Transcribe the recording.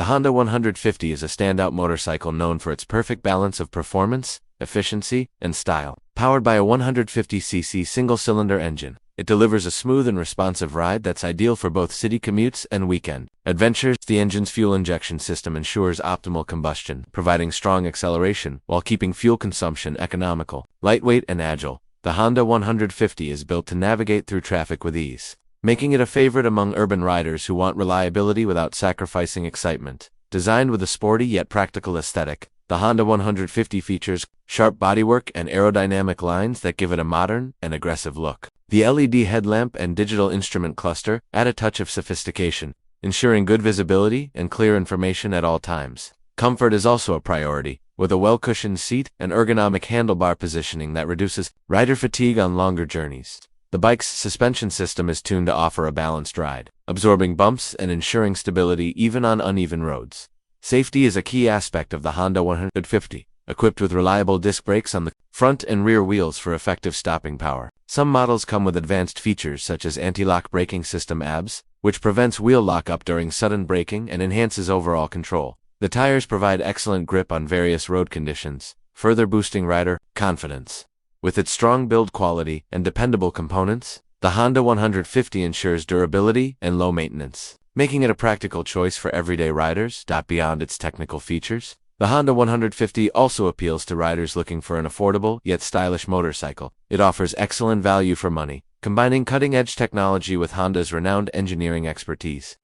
The Honda 150 is a standout motorcycle known for its perfect balance of performance, efficiency, and style. Powered by a 150cc single-cylinder engine, it delivers a smooth and responsive ride that's ideal for both city commutes and weekend adventures. The engine's fuel injection system ensures optimal combustion, providing strong acceleration while keeping fuel consumption economical. Lightweight and agile, the Honda 150 is built to navigate through traffic with ease, making it a favorite among urban riders who want reliability without sacrificing excitement. Designed with a sporty yet practical aesthetic, the Honda 150 features sharp bodywork and aerodynamic lines that give it a modern and aggressive look. The LED headlamp and digital instrument cluster add a touch of sophistication, ensuring good visibility and clear information at all times. Comfort is also a priority, with a well-cushioned seat and ergonomic handlebar positioning that reduces rider fatigue on longer journeys. The bike's suspension system is tuned to offer a balanced ride, absorbing bumps and ensuring stability even on uneven roads. Safety is a key aspect of the Honda 150, equipped with reliable disc brakes on the front and rear wheels for effective stopping power. Some models come with advanced features such as anti-lock braking system ABS, which prevents wheel lock-up during sudden braking and enhances overall control. The tires provide excellent grip on various road conditions, further boosting rider confidence. With its strong build quality and dependable components, the Honda 150 ensures durability and low maintenance, making it a practical choice for everyday riders. Beyond its technical features, the Honda 150 also appeals to riders looking for an affordable yet stylish motorcycle. It offers excellent value for money, combining cutting-edge technology with Honda's renowned engineering expertise.